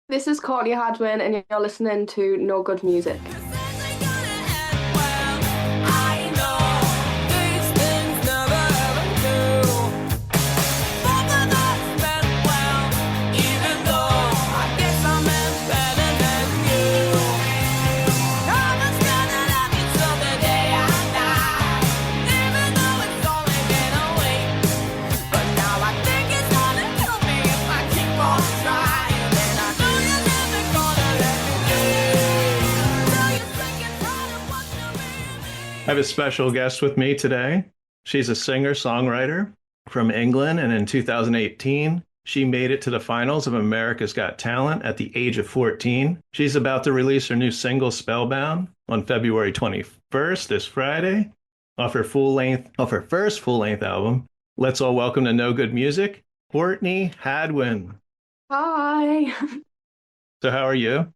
This is Courtney Hadwin, and you're listening to No Good Music. I have a special guest with me today. She's a singer-songwriter from England, and in 2018, she made it to the finals of America's Got Talent at the age of 14. She's about to release her new single, Spellbound, on February 21st, this Friday, off her first full-length album. Let's all welcome to No Good Music, Courtney Hadwin. Hi. So how are you?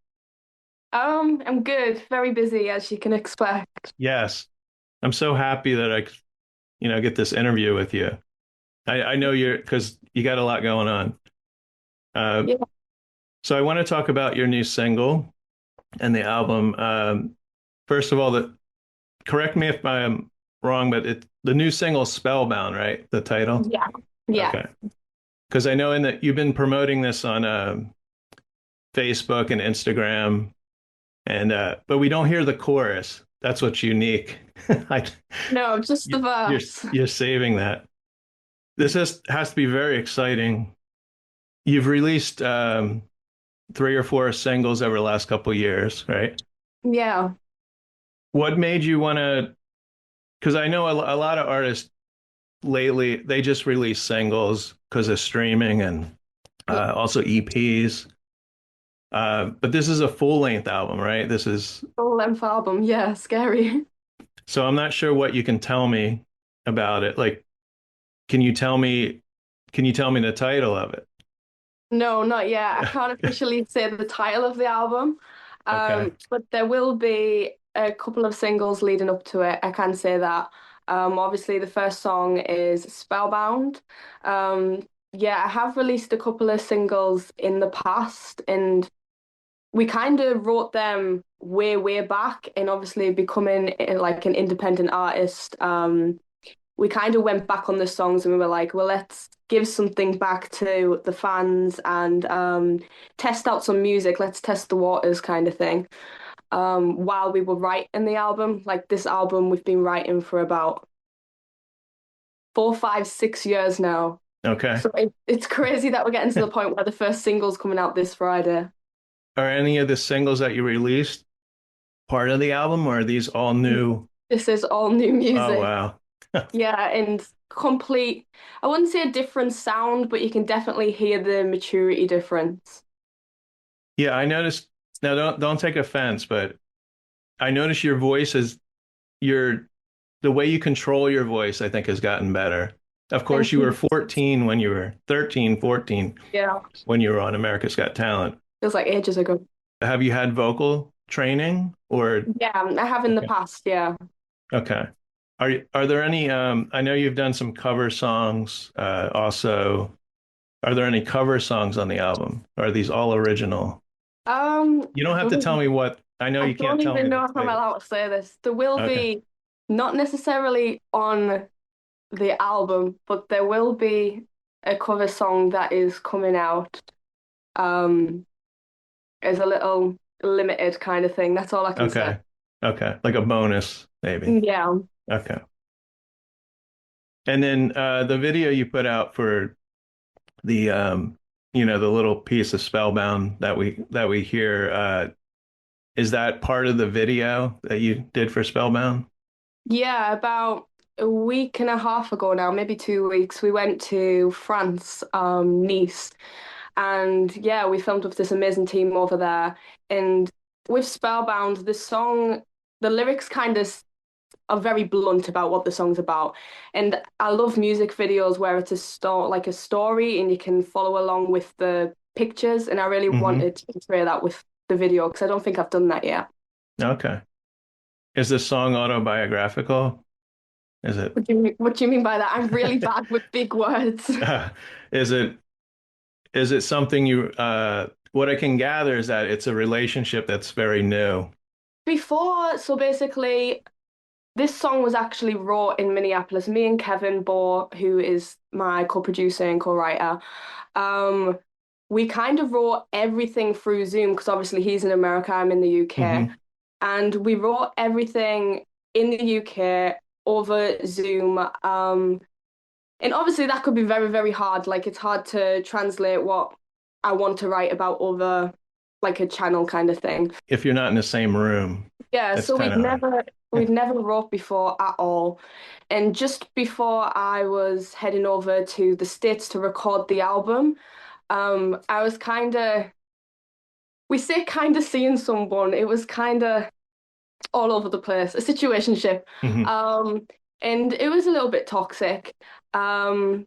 I'm good. Very busy, as you can expect. Yes. I'm so happy that get this interview with you. I know you're because you got a lot going on. Uh, Yeah. so I want to talk about your new single and the album. First of all, correct me if I'm wrong, but the new single is Spellbound, right? The title. Yeah. Yeah. Okay. Because I know in that you've been promoting this on Facebook and Instagram, and but we don't hear the chorus. That's what's unique. I, No, just the you're verse. you're saving that. This has to be very exciting. You've released three or four singles over the last couple of years, right? Yeah. What made you want to? Because I know a lot of artists lately, they just release singles because of streaming and Yeah. also EPs. But this is a full-length album, right? This is Full length album. Yeah. Scary. so I'm not sure what you can tell me about it. Like, can you tell me? Can you tell me the title of it? No, not yet. I can't officially say the title of the album. Okay. But there will be a couple of singles leading up to it. I can say that. Obviously the first song is Spellbound. Yeah, I have released a couple of singles in the past, and we kind of wrote them way back, and obviously becoming like an independent artist. We kind of went back on the songs and we were like, well, let's give something back to the fans and test out some music. Let's test the waters, kind of thing. While we were writing the album, like this album, we've been writing for about 4, 5, 6 years now. Okay. So it's crazy that we're getting to the point where the first single's coming out this Friday. Are any of the singles that you released part of the album, or are these all new? This is all new Oh, music. wow. Yeah, and complete, I wouldn't say a different sound, but you can definitely hear the maturity difference. Yeah, I noticed. Now, don't take offense, but I noticed your voice is your the way you control your voice, I think, has gotten better. Of course, Thank you were you. 14 when you were 13, 14 Yeah, when you were on America's Got Talent. feels like ages ago. Have you had vocal training or Yeah, I have in the okay. past, yeah. Okay. Are there any I know you've done some cover songs also. Are there any cover songs on the album? Are these all original? You don't I have to tell don't, me what. I know I you can't don't tell even me the know if I'm title. allowed to say this. There will Okay. be, not necessarily on the album, but there will be a cover song that is coming out um as a little limited kind of thing. That's all I can say. Okay. Okay. Like a bonus, maybe. Yeah. Okay. And then the video you put out for the the little piece of Spellbound that we hear, is that part of the video that you did for Spellbound? Yeah, about a week and a half ago now, maybe 2 weeks, we went to France, Nice. And yeah, we filmed with this amazing team over there. And with Spellbound, the song, the lyrics kind of are very blunt about what the song's about. And I love music videos where it's like a story and you can follow along with the pictures. And I really Hmm. wanted to portray that with the video because I don't think I've done that yet. Okay. Is this song autobiographical? Is it What do you mean by that? I'm really bad with big words. is it is it something you what I can gather is that it's a relationship that's very new. Before, so basically, this song was actually wrote in Minneapolis. Me and Kevin Bohr, who is my co-producer and co-writer, um, we kind of wrote everything through Zoom because obviously he's in America, I'm in the UK, Hmm. and we wrote everything in the UK over Zoom. And obviously that could be very, very hard. Like it's hard to translate what I want to write about over like a channel kind of thing. If you're not in the same room, Yeah, it's so kind we'd of hard. never we'd never wrote before at all. And just before I was heading over to the States to record the album, I was kind of we say kind of seeing someone. It was kind of all over the place, a situationship. Hmm. Um, and it was a little bit toxic. Um,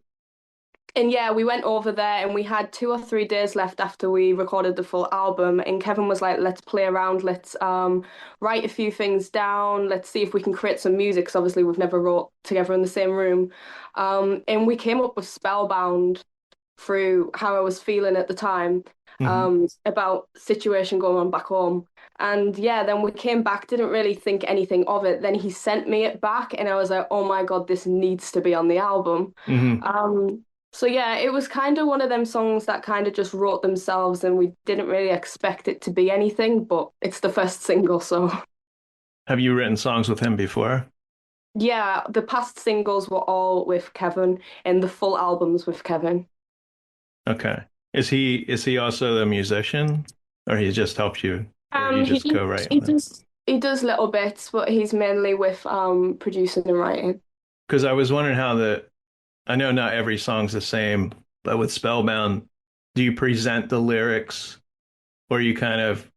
And yeah, we went over there and we had 2 or 3 days left after we recorded the full album. And Kevin was like, let's play around, let's write a few things down, let's see if we can create some music, because obviously we've never wrote together in the same room. And we came up with Spellbound through how I was feeling at the time, Hmm. about situation going on back home. And yeah, then we came back, didn't really think anything of it. Then he sent me it back, and I was like, oh my God, this needs to be on the album. Hmm. So yeah, it was kind of one of them songs that kind of just wrote themselves, and we didn't really expect it to be anything, but it's the first single, so Have you written songs with him before? yeah, the past singles were all with Kevin, and the full albums with Kevin. Okay. Is he also the musician, or he just helps you, or you He just co-write he with him? does he does little bits, but he's mainly with producing and writing. Because I was wondering how I know not every song's the same, but with Spellbound, do you present the lyrics, or you kind of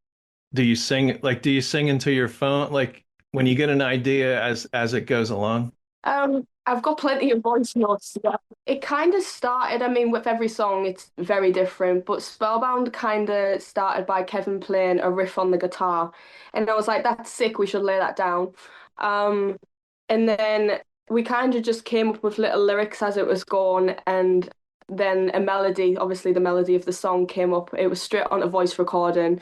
do you sing into your phone like when you get an idea as it goes along? I've got plenty of voice notes. Yeah. It kind of started, I mean, with every song, it's very different, but Spellbound kind of started by Kevin playing a riff on the guitar. And I was like, that's sick, we should lay that down. Um, and then we kind of just came up with little lyrics as it was going, and then a melody, obviously the melody of the song came up. It was straight on a voice recording.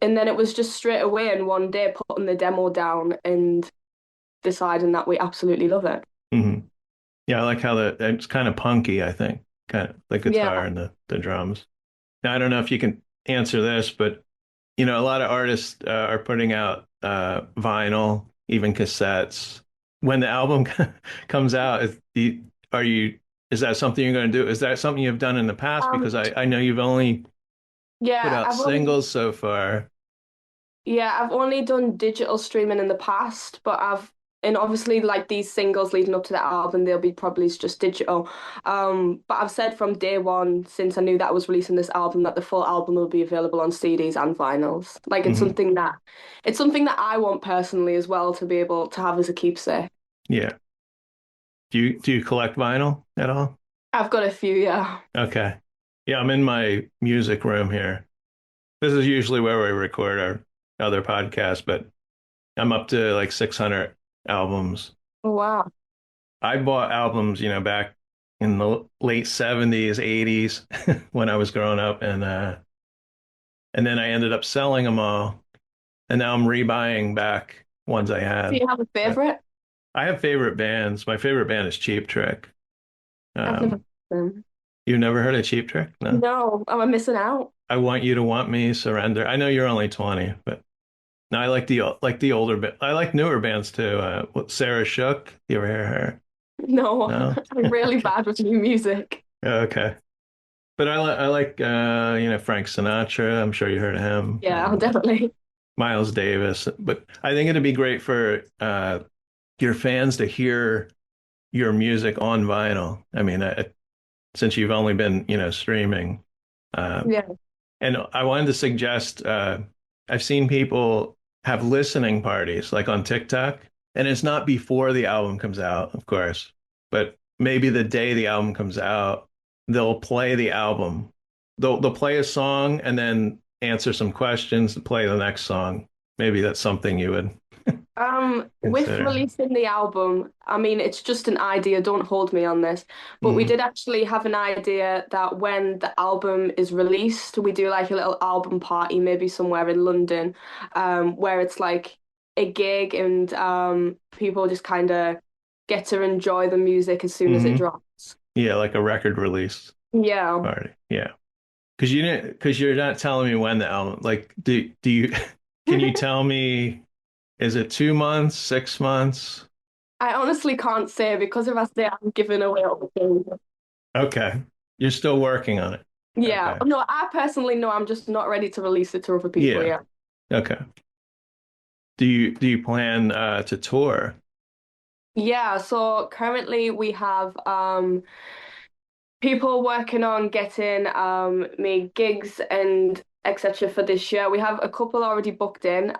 And then it was just straight away in one day putting the demo down and deciding that we absolutely love it. Hmm. Yeah, I like how it's kind of punky, I think, kind of the Yeah. guitar and the drums. Now, I don't know if you can answer this, but a lot of artists are putting out vinyl, even cassettes. When the album comes out, are you is that something you're going to do? Is that something you've done in the past? Um, Because I know you've only put yeah, out singles so far. I've only done digital streaming in the past, but and obviously like these singles leading up to the album, they'll be probably just digital. But I've said from day one, since I knew that I was releasing this album, that the full album will be available on CDs and vinyls. Like Hmm. it's something that I want personally as well to be able to have as a keepsake. Yeah. Do you collect vinyl at all? I've got a few, yeah. Okay. Yeah, I'm in my music room here. This is usually where we record our other podcast, but I'm up to like 600 albums. Oh, wow. I bought albums, back in the late 70s, 80s when I was growing up, and then I ended up selling them all, and now I'm rebuying back ones I Do had. you have a Uh, favorite? I have favorite bands. My favorite band is Cheap Trick. I've never Um, heard of them. you've never heard of Cheap Trick? No. No, am I missing out? I Want You to Want Me, Surrender. I know you're only 20, but no, I like the older bit. I like newer bands too. Sarah Shook. You ever hear her? No, No? I'm really Okay. bad with new music. Okay. But I like Frank Sinatra. I'm sure you heard of him. Yeah, I'll And definitely. Miles Davis. But I think it'd be great for your fans to hear your music on vinyl. I mean, since you've only been streaming. Uh, Yeah. and I wanted to suggest I've seen people have listening parties like on TikTok, and it's not before the album comes out, of course, but maybe the day the album comes out, they'll play the album. They'll play a song and then answer some questions to play the next song. Maybe that's something you would. With consider? releasing the album, I mean, it's just an idea, don't hold me on this, but we Hmm. did actually have an idea that when the album is released, we do like a little album party, maybe somewhere in London, where it's like a gig and people just kind of get to enjoy the music as soon as it Hmm. drops. Yeah, like a record release Yeah. party. Yeah. Because you didn't, because you're not telling me when the album, like, do you, can you tell me, is it 2 months, 6 months? I honestly can't say because if I say I'm giving away all the things. Okay. You're still working on it. Yeah. Okay. No, I personally know I'm just not ready to release it to other people Yeah. yet. Okay. Do you plan to tour? Yeah, so currently we have people working on getting me gigs and etc. for this year. We have a couple already booked in,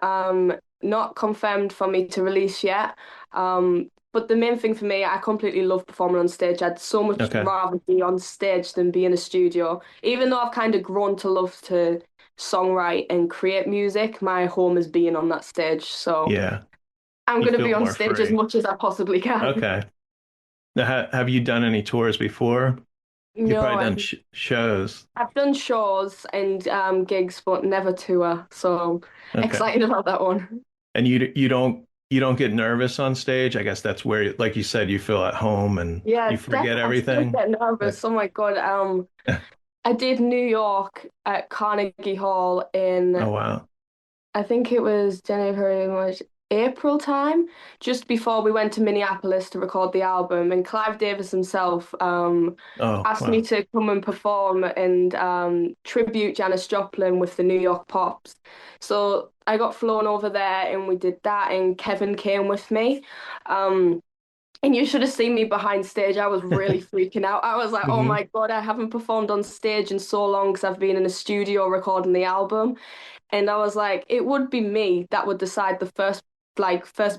not confirmed for me to release yet. But the main thing for me, I completely love performing on stage. I'd so much Okay. rather be on stage than be in a studio. Even though I've kind of grown to love to songwrite and create music, my home is being on that stage. So Yeah. I'm You going to feel be on more stage as free. much as I possibly can. Okay. Now, have you done any tours before? You've No, probably done shows. I've done shows and gigs, but never tour. So Okay. excited about that one. And you don't get nervous on stage? I guess that's where, like you said, you feel at home and Yeah, you forget definitely. I still everything. get Like, nervous. Oh my God. I did New York at Carnegie Hall in oh wow. I think it was January, March, April time, just before we went to Minneapolis to record the album. And Clive Davis himself Oh asked me wow. to come and perform and tribute Janis Joplin with the New York Pops. So I got flown over there and we did that, and Kevin came with me. Um, and you should have seen me behind stage. I was really freaking out. I was like, oh Hmm. my God, I haven't performed on stage in so long because I've been in a studio recording the album. And I was like, it would be me that would decide the first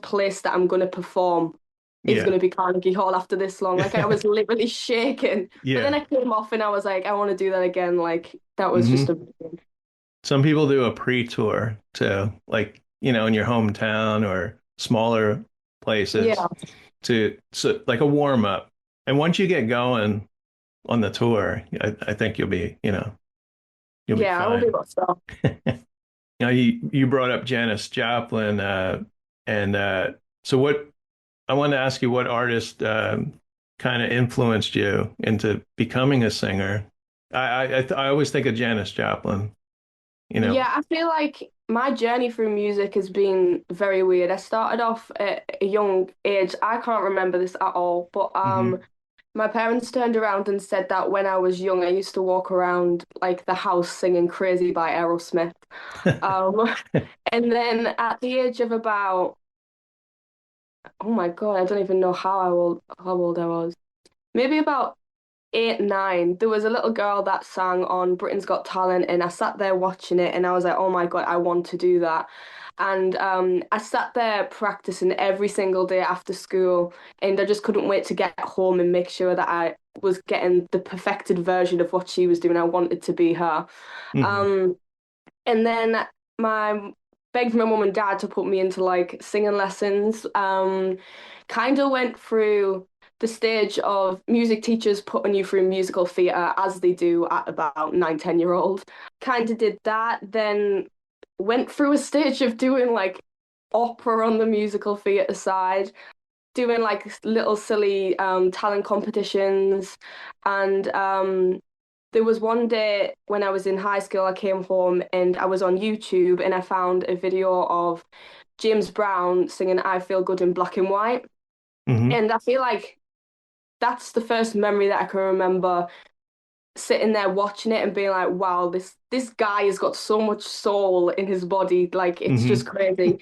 place that I'm gonna perform is Yeah. gonna be Carnegie Hall after this long. Like I was literally shaking. But then Yeah. I came off and I was like, I want to do that again. Like that was just Hmm. a Some people do a pre-tour to, like, in your hometown or smaller places yeah. to, so like a warm up. And once you get going on the tour, I think you'll be Yeah, I will do fine. that stuff. You brought up Janis Joplin, and so what I wanted to ask you, what artist kind of influenced you into becoming a singer? I always think of Janis Joplin, you know. Yeah, I feel like my journey through music has been very weird. I started off at a young age. I can't remember this at all, but Hmm. my parents turned around and said that when I was young, I used to walk around like the house singing Crazy by Aerosmith. Um, and then at the age of about, oh my God, I don't even know how old I was. Maybe about 8, 9, there was a little girl that sang on Britain's Got Talent, and I sat there watching it, and I was like, oh my God, I want to do that. And I sat there practicing every single day after school, and I just couldn't wait to get home and make sure that I was getting the perfected version of what she was doing. I wanted to be her. Hmm. Um, and then my begged my mum and dad to put me into like singing lessons. Kind of went through the stage of music teachers putting you through musical theatre as they do at about 9, 10 year old. Kind of did that, then went through a stage of doing like opera on the musical theatre side, doing like little silly talent competitions. And there was one day when I was in high school, I came home and I was on YouTube and I found a video of James Brown singing I Feel Good in Black and White. Hmm. And I feel like that's the first memory that I can remember sitting there watching it and being like, wow, this guy has got so much soul in his body, like it's just Hmm. crazy.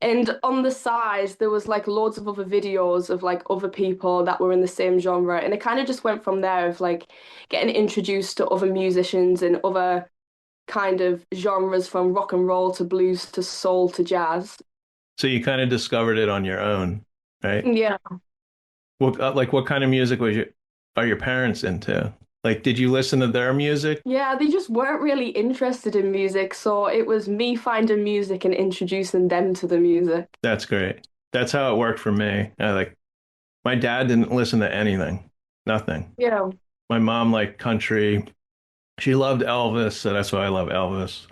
And on the side, there was like loads of other videos of like other people that were in the same genre. And it kind of just went from there of like getting introduced to other musicians and other kind of genres from rock and roll to blues to soul to jazz. So you kind of discovered it on your own, right? Yeah. What kind of music are your parents into? Like, did you listen to their music? Yeah, they just weren't really interested in music, so it was me finding music and introducing them to the music. That's great. That's how it worked for me. My dad didn't listen to anything, nothing. Yeah. My mom liked country. She loved Elvis, so that's why I love Elvis.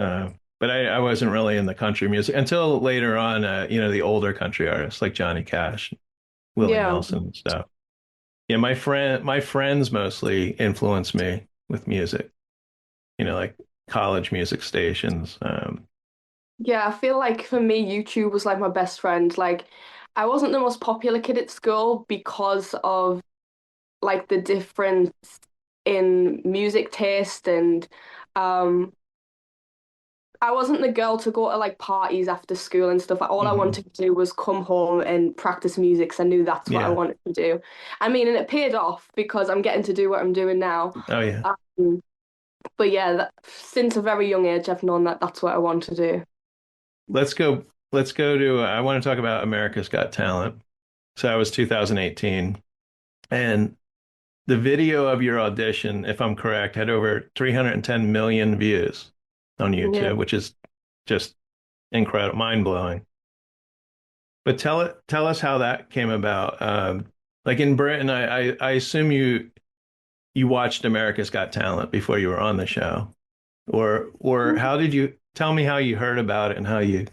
But I wasn't really in the country music until later on, the older country artists like Johnny Cash, Willie Yeah. Nelson and stuff. Yeah, my friends mostly influenced me with music, like college music stations. Yeah, I feel like for me, YouTube was like my best friend. Like, I wasn't the most popular kid at school because of like the difference in music taste and um I wasn't the girl to go to like parties after school and stuff. Like, all I mhm. wanted to do was come home and practice music, because I knew that's what I Yeah. wanted to do. I mean, and it paid off because I'm getting to do what I'm doing now. Oh yeah. Um, but yeah, since a very young age, I've known that that's what I want to do. Let's go. Let's go to. I want to talk about America's Got Talent. So that was 2018, and the video of your audition, if I'm correct, had over 310 million views on Yeah. YouTube, which is just incredible, mind blowing. But tell us how that came about. Like in Britain, I assume you watched America's Got Talent before you were on the show, or how did you tell me how you heard about it and how you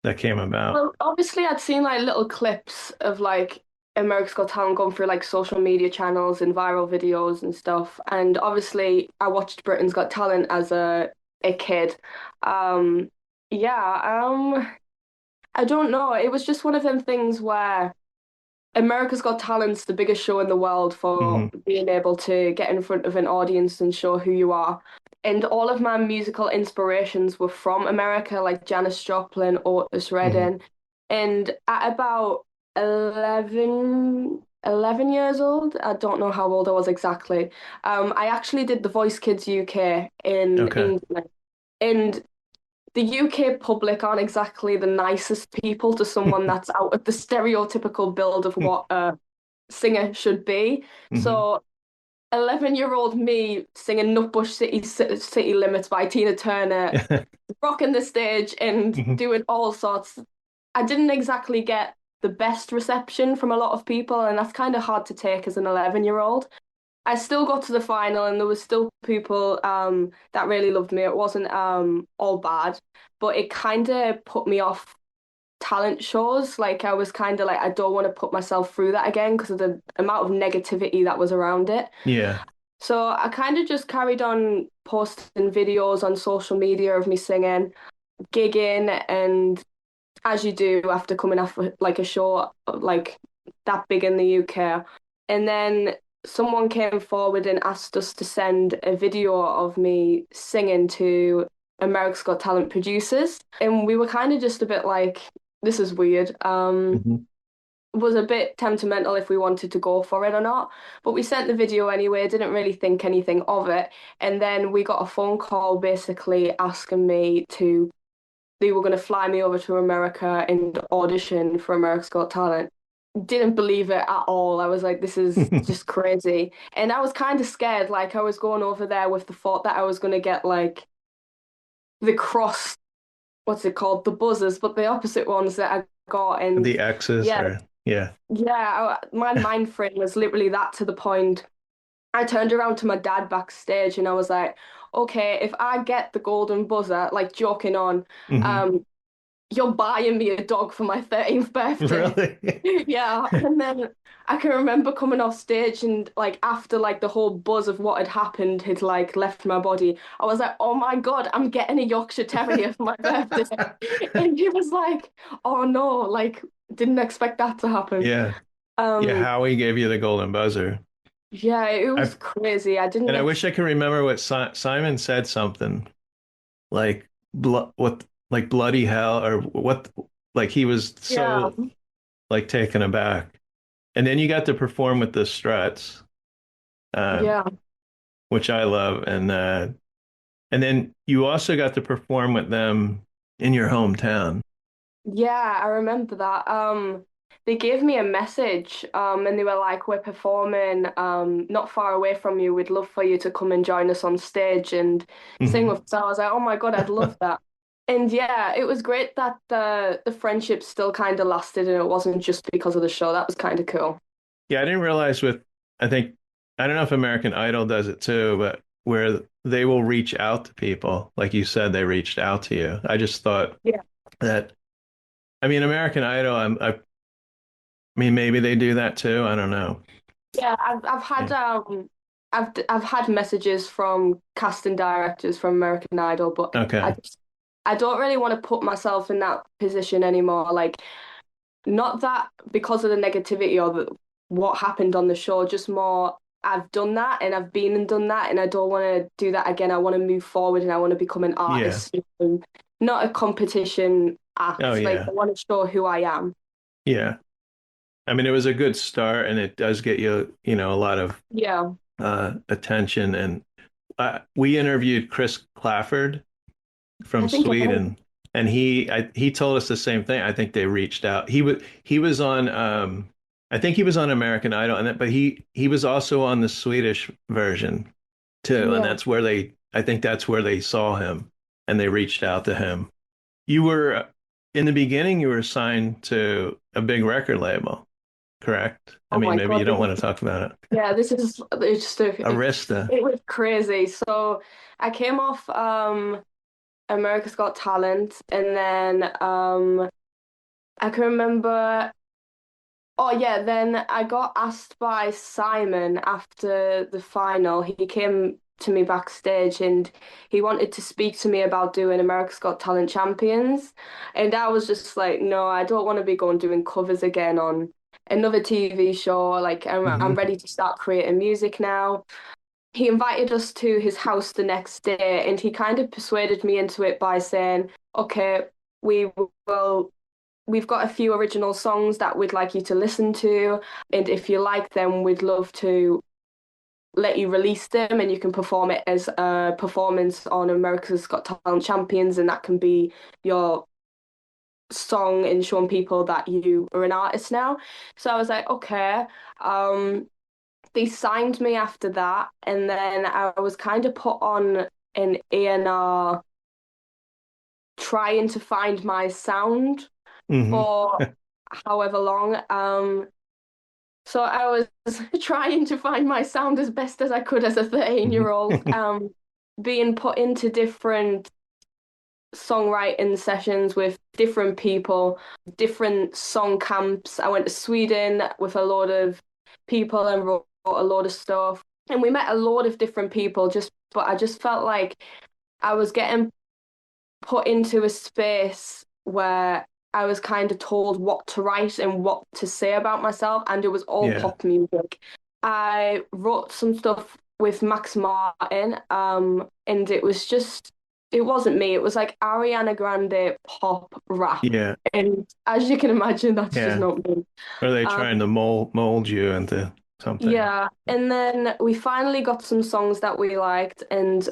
that came about? Well, obviously, I'd seen like little clips of like America's Got Talent going through like social media channels and viral videos and stuff. And obviously, I watched Britain's Got Talent as a kid. Um, yeah, I don't know. It was just one of them things where America's Got Talent's the biggest show in the world for Hmm. being able to get in front of an audience and show who you are. And all of my musical inspirations were from America, like Janis Joplin, Otis Hmm. Redding. And at about 11 years old, I don't know how old I was exactly, I actually did The Voice Kids UK in Okay. England. And the UK public aren't exactly the nicest people to someone that's out of the stereotypical build of what a singer should be. Hmm. So 11-year-old me singing Nutbush City Limits by Tina Turner, rocking the stage and Hmm. doing all sorts. I didn't exactly get the best reception from a lot of people, and that's kind of hard to take as an 11-year-old. I still got to the final, and there was still people that really loved me. It wasn't all bad, but it kind of put me off talent shows. Like, I was kind of like, I don't want to put myself through that again because of the amount of negativity that was around it. Yeah. So I kind of just carried on posting videos on social media of me singing, gigging, and as you do after coming off like a show like that big in the UK. And then someone came forward and asked us to send a video of me singing to America's Got Talent producers. And we were kind of just a bit like, this is weird. Hmm. Was a bit temperamental if we wanted to go for it or not. But we sent the video anyway, didn't really think anything of it. And then we got a phone call basically asking me to, they were going to fly me over to America and audition for America's Got Talent. Didn't believe it at all. I was like, this is just crazy. And I was kind of scared. Like, I was going over there with the thought that I was going to get like the cross, what's it called? The buzzers, but the opposite ones that I got. And The X's yeah, or yeah. my mind frame was literally that to the point. I turned around to my dad backstage and I was like, okay, if I get the golden buzzer, like joking on, Hmm. um, you're buying me a dog for my 13th birthday. Really? Yeah. And then I can remember coming off stage and like after like the whole buzz of what had happened had like left my body, I was like, oh my God, I'm getting a Yorkshire Terrier for my birthday. And he was like, oh no, like didn't expect that to happen. Yeah. Yeah, Um, Howie gave you the golden buzzer. yeah, it was I crazy. I didn't and I wish I could remember what Simon said something like what like bloody hell or what like he was yeah, so like taken aback. And then you got to perform with the Struts, uh, yeah, which I love, and then you also got to perform with them in your hometown. yeah, I remember that. they gave me a message, and they were like, "We're performing, not far away from you. We'd love for you to come and join us on stage and sing Hmm. with us." So I was like, "Oh my God, I'd love that." And yeah, it was great that the friendship still kind of lasted, and it wasn't just because of the show. That was kind of cool. Yeah, I didn't realize I think, I don't know if American Idol does it too, but where they will reach out to people. Like you said, they reached out to you. I just thought Yeah. that, I mean, American Idol, I mean, maybe they do that too. I don't know. Yeah, I've Yeah. had I've had messages from casting directors from American Idol, but Okay. I don't really want to put myself in that position anymore. Like, not that because of the negativity or what happened on the show, just more I've done that and I've been and done that, and I don't want to do that again. I want to move forward and I want to become an Yeah. artist, not a competition Oh, act. Like, I yeah. want to show who I am. Yeah. I mean, it was a good start and it does get you, a lot of Yeah, attention. And we interviewed Chris Clafford I from think I have. Sweden, and he told us the same thing. I think they reached out. He was on I think he was on American Idol, but he was also on the Swedish version too, and Yeah. I think that's where they saw him and they reached out to him. You were in the beginning, you were signed to a big record label, correct? I Oh mean, my maybe you God, don't want to talk about it. yeah, this is it's just Arista. it was crazy. So I came off America's Got Talent, and then I can remember, oh yeah, then I got asked by Simon after the final. He came to me backstage and he wanted to speak to me about doing America's Got Talent Champions. And I was just like, no, I don't want to be going doing covers again on another TV show. Like, I'm Hmm. ready to start creating music now. He invited us to his house the next day and he kind of persuaded me into it by saying, okay, we will we've got a few original songs that we'd like you to listen to, and if you like them, we'd love to let you release them and you can perform it as a performance on America's Got Talent Champions, and that can be your song and showing people that you are an artist now. So I was like, okay. Um, they signed me after that, and then I was kind of put on an A&R trying to find my sound Hmm. for however long. So I was trying to find my sound as best as I could as a 13-year-old, being put into different songwriting sessions with different people, different song camps. I went to Sweden with a lot of people and wrote a lot of stuff. And we met a lot of different people, but I just felt like I was getting put into a space where I was kind of told what to write and what to say about myself, and it was all Yeah. pop music. I wrote some stuff with Max Martin, and it wasn't me. It was like Ariana Grande pop rap, Yeah. and as you can imagine, that's just Yeah. not me. Are they Um, trying to mold you into something? yeah, and then we finally got some songs that we liked, and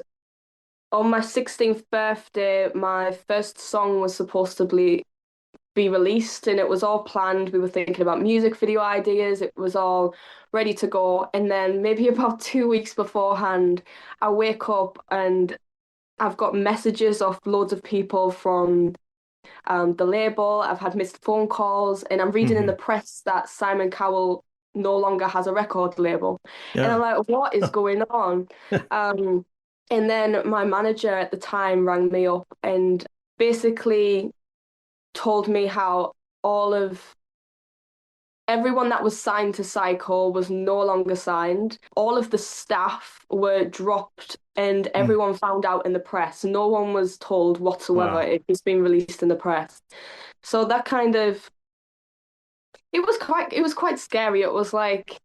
on my 16th birthday, my first song was supposed to be released and it was all planned. We were thinking about music video ideas, it was all ready to go. And then maybe about 2 weeks beforehand, I wake up and I've got messages of loads of people from the label. I've had missed phone calls, and I'm reading in the Hmm. press that Simon Cowell no longer has a record label. And I'm Yeah. like, what is going on? Um, and then my manager at the time rang me up and basically told me how all of everyone that was signed to Psycho was no longer signed. All of the staff were dropped and Mm. everyone found out in the press. No one was told whatsoever. Wow. It's been released in the press. So that kind of it was quite scary. It was like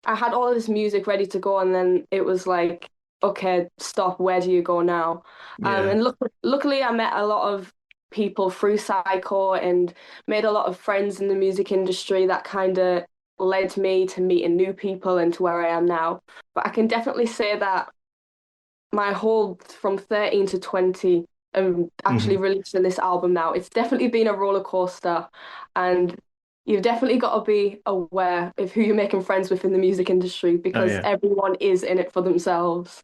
I had all of this music ready to go and then it was like, okay, stop, where do you go now? Yeah. And luckily I met a lot of people through Psycho and made a lot of friends in the music industry that kind of led me to meeting new people and to where I am now. But I can definitely say that my whole from 13 to 20 and actually Hmm. releasing this album now, it's definitely been a roller coaster. And you've definitely got to be aware of who you're making friends with in the music industry Oh because yeah. everyone is in it for themselves.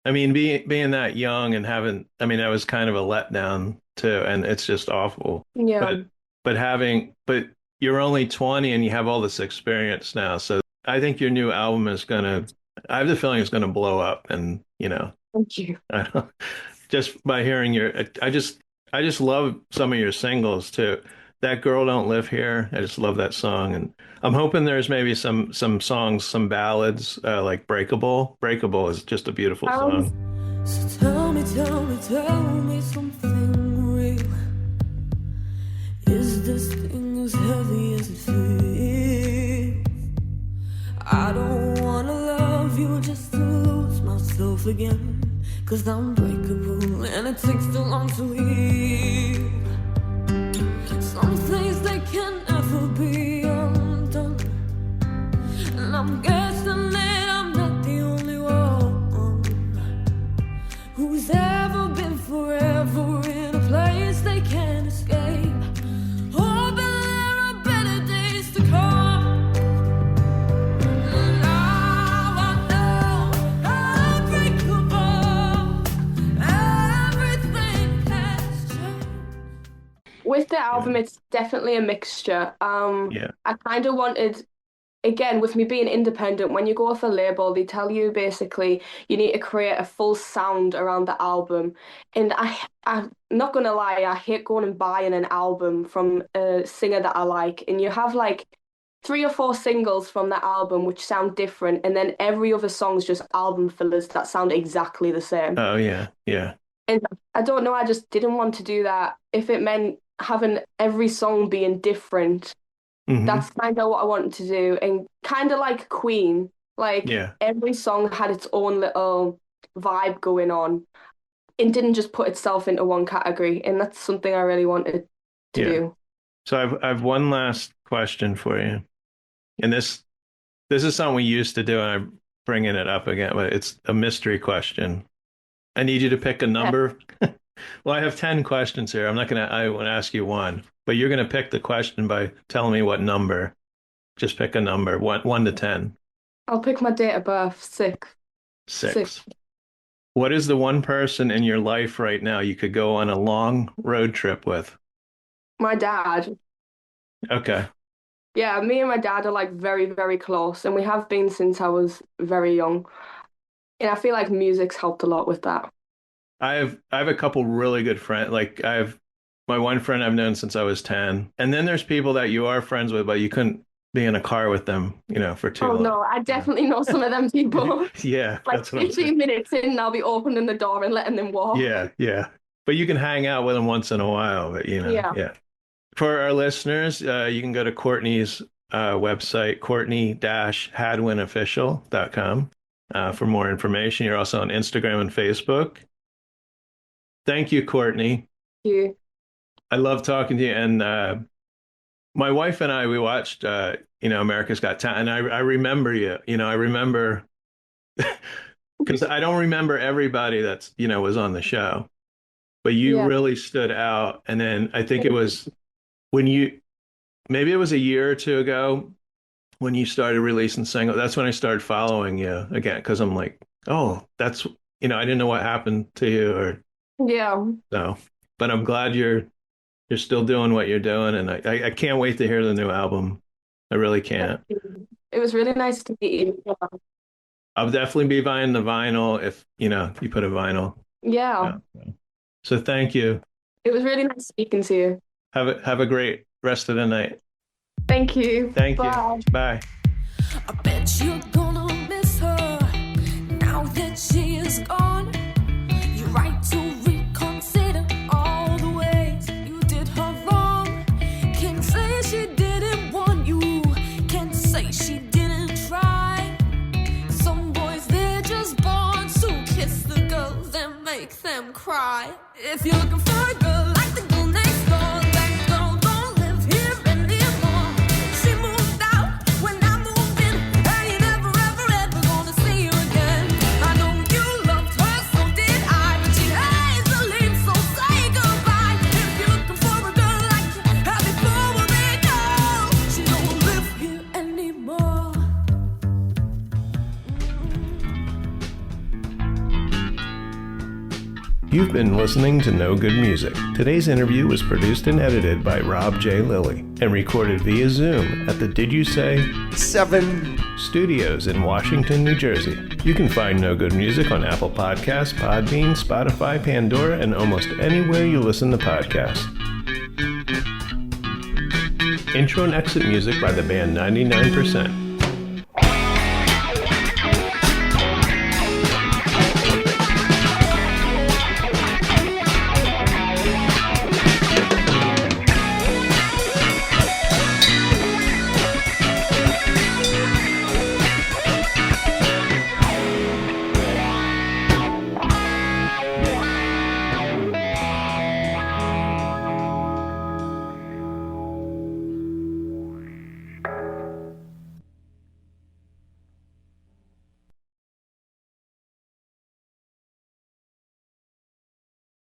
I mean, being that young and having, I mean, that was kind of a letdown too, and it's just awful. Yeah. But you're only 20 and you have all this experience now. So I think your new album is gonna, I have the feeling it's gonna blow up. And Thank you. I don't, just by hearing I just love some of your singles too. That Girl Don't Live Here. I just love that song, and I'm hoping there's maybe some songs, some ballads like Breakable. Breakable is just a beautiful Um, song. So tell me something real. Is this thing as heavy as it feels? I don't wanna love you just to lose myself again. 'Cause I'm breakable and it takes too long to heal. Some things they can never be undone. And I'm guessing that I'm not the only one who's ever been forever in a place they can't escape. Hoping there are better days to come. And now I know I'm breakable. Everything has changed. with the Yeah. album, it's definitely a mixture. Yeah. I kind of wanted, again, with me being independent, when you go off a label, they tell you basically you need to create a full sound around the album. And I'm not gonna lie, I hate going and buying an album from a singer that I like, and you have like three or four singles from that album which sound different, and then every other song's just album fillers that sound exactly the same. Oh yeah. Yeah. And I don't know, I just didn't want to do that. If it meant having every song being different, Hmm. that's kind of what I wanted to do. And kind of like Queen, like Yeah. every song had its own little vibe going on and didn't just put itself into one category. And that's something I really wanted to Yeah. do. So I've one last question for you. And this is something we used to do, and I'm bringing it up again, but it's a mystery question. I need you to pick a number. Well, I have 10 questions here. I want to ask you one, but you're going to pick the question by telling me what number. Just pick a number, one to 10. I'll pick my date of birth, six. 6. What is the one person in your life right now you could go on a long road trip with? My dad. Okay. Yeah, me and my dad are like very, very close, and we have been since I was very young. And I feel like music's helped a lot with that. I have a couple really good friends. Like I have my one friend I've known since I was 10. And then there's people that you are friends with, but you couldn't be in a car with them, for too Oh long. no, I definitely know some of them people. Yeah, Like that's what I'm 15 saying. minutes in, and I'll be opening the door and letting them walk. Yeah, yeah. But you can hang out with them once in a while, but Yeah. yeah. For our listeners, you can go to Courtney's website, courtney-hadwinofficial.com, for more information. You're also on Instagram and Facebook. Thank you, Courtney. You. I love talking to you. And my wife and I, we watched, America's Got Talent. And I remember you. I remember because I don't remember everybody that's, was on the show, but you Yeah. really stood out. And then I think it was when maybe it was a year or two ago when you started releasing singles. That's when I started following you again, because I'm like, oh, that's, I didn't know what happened to you or Yeah. so. But I'm glad you're still doing what you're doing, and I can't wait to hear the new album. I really can't. It was really nice to meet you. I'll definitely be buying the vinyl if you put a vinyl Yeah. out. So thank you. It was really nice speaking to you. Have a great rest of the night. Thank you. Thank Bye. you. Bye. I bet you're gonna miss her now that she is gone. You're right to reconsider all the ways you did her wrong. Can't say she didn't want you, can't say she didn't try. Some boys, they're just born to kiss the girls and make them cry. If you're looking for a girl like the girl next door, that girl don't live here anymore. She moved out when I moved in. I ain't ever, ever, ever gonna see you again. I know you loved her, so did I, but she hates to leave, so say goodbye. If you're looking for a girl like you had before, well, there you go. She You've been listening to No Good Music. Today's interview was produced and edited by Rob J. Lilly and recorded via Zoom at the Did You Say 7 Studios in Washington, New Jersey. You can find No Good Music on Apple Podcasts, Podbean, Spotify, Pandora, and almost anywhere you listen to podcasts. Intro and exit music by the band 99%.